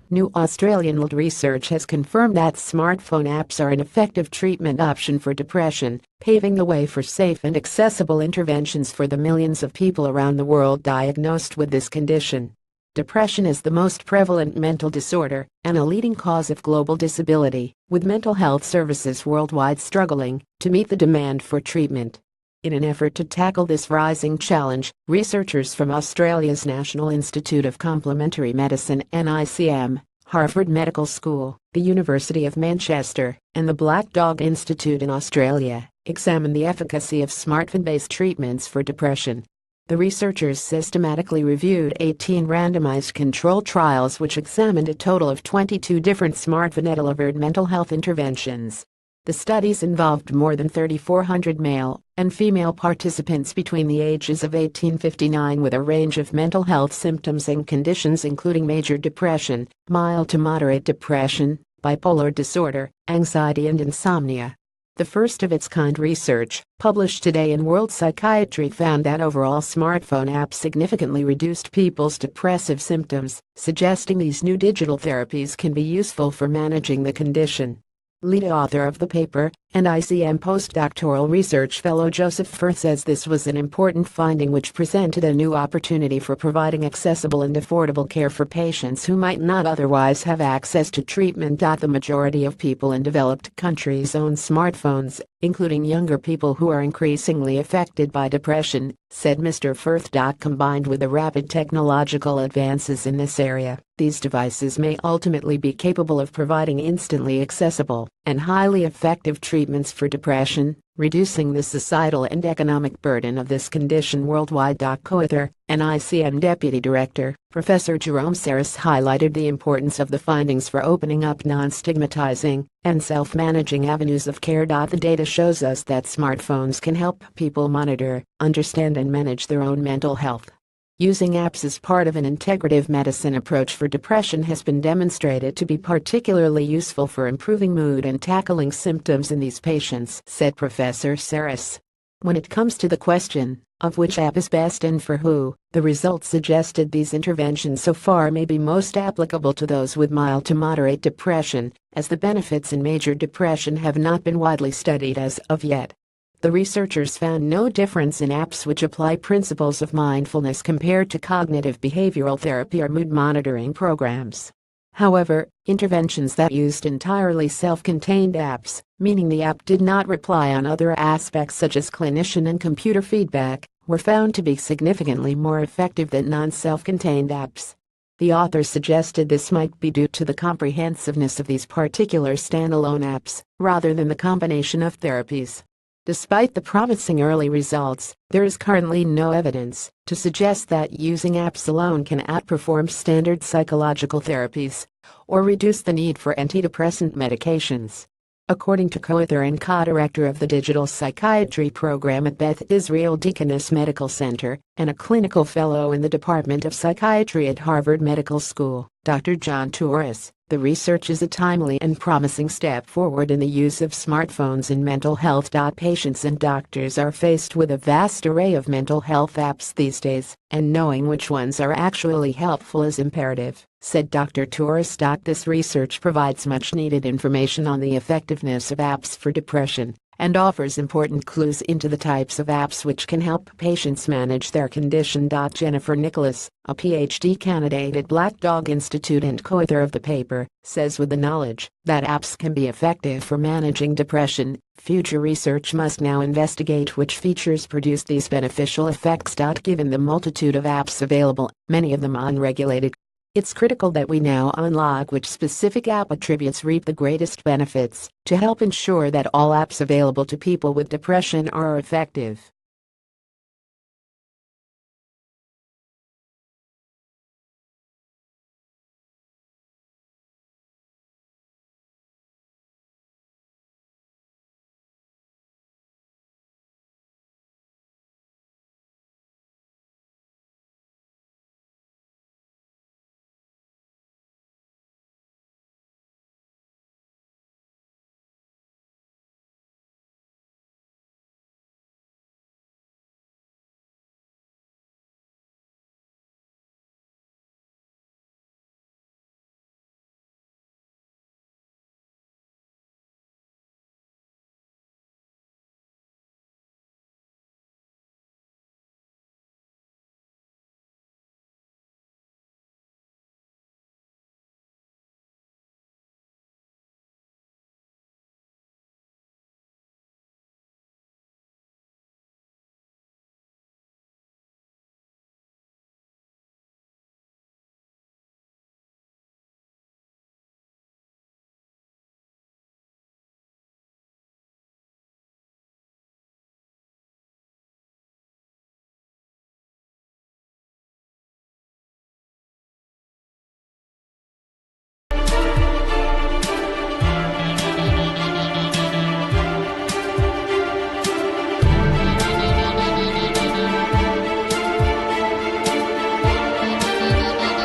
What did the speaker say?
New Australianled research has confirmed that smartphone apps are an effective treatment option for depression, paving the way for safe and accessible interventions for the millions of people around the world diagnosed with this condition. Depression is the most prevalent mental disorder and a leading cause of global disability, with mental health services worldwide struggling to meet the demand for treatment. In an effort to tackle this rising challenge, researchers from Australia's National Institute of Complementary Medicine (NICM), Harvard Medical School, the University of Manchester, and the Black Dog Institute in Australia examined the efficacy of smartphone-based treatments for depression. The researchers systematically reviewed 18 randomized controlled trials which examined a total of 22 different smartphone-delivered mental health interventions. The studies involved more than 3,400 male and female participants between the ages of 18 and 59 with a range of mental health symptoms and conditions including major depression, mild to moderate depression, bipolar disorder, anxiety and insomnia. The first-of-its-kind research, published today in World Psychiatry, found that overall smartphone apps significantly reduced people's depressive symptoms, suggesting these new digital therapies can be useful for managing the condition. Lead author of the paper, NICM postdoctoral research fellow Joseph Firth says this was an important finding which presented a new opportunity for providing accessible and affordable care for patients who might not otherwise have access to treatment. The majority of people in developed countries own smartphones, including younger people who are increasingly affected by depression, said Mr. Firth. Combined with the rapid technological advances in this area, these devices may ultimately be capable of providing instantly accessible and highly effective treatments for depression, reducing the societal and economic burden of this condition worldwide. Co-author, NICM Deputy Director, Professor Jerome Saris highlighted the importance of the findings for opening up non-stigmatizing and self-managing avenues of care. The data shows us that smartphones can help people monitor, understand and manage their own mental health. Using apps as part of an integrative medicine approach for depression has been demonstrated to be particularly useful for improving mood and tackling symptoms in these patients, said Professor Saris. When it comes to the question of which app is best and for who, the results suggested these interventions so far may be most applicable to those with mild to moderate depression, as the benefits in major depression have not been widely studied as of yet. The researchers found no difference in apps which apply principles of mindfulness compared to cognitive behavioral therapy or mood monitoring programs. However, interventions that used entirely self-contained apps, meaning the app did not rely on other aspects such as clinician and computer feedback, were found to be significantly more effective than non-self-contained apps. The authors suggested this might be due to the comprehensiveness of these particular standalone apps, rather than the combination of therapies. Despite the promising early results, there is currently no evidence to suggest that using apps alone can outperform standard psychological therapies or reduce the need for antidepressant medications. According to co-author and co-director of the Digital Psychiatry Program at Beth Israel Deaconess Medical Center and a clinical fellow in the Department of Psychiatry at Harvard Medical School, Dr. John Torres, the research is a timely and promising step forward in the use of smartphones in mental health. Patients and doctors are faced with a vast array of mental health apps these days, and knowing which ones are actually helpful is imperative, said Dr. Torres. This research provides much-needed information on the effectiveness of apps for depression and offers important clues into the types of apps which can help patients manage their condition. Jennifer Nicholas, a PhD candidate at Black Dog Institute and co-author of the paper, says with the knowledge that apps can be effective for managing depression, future research must now investigate which features produce these beneficial effects. Given the multitude of apps available, many of them unregulated, it's critical that we now unlock which specific app attributes reap the greatest benefits to help ensure that all apps available to people with depression are effective.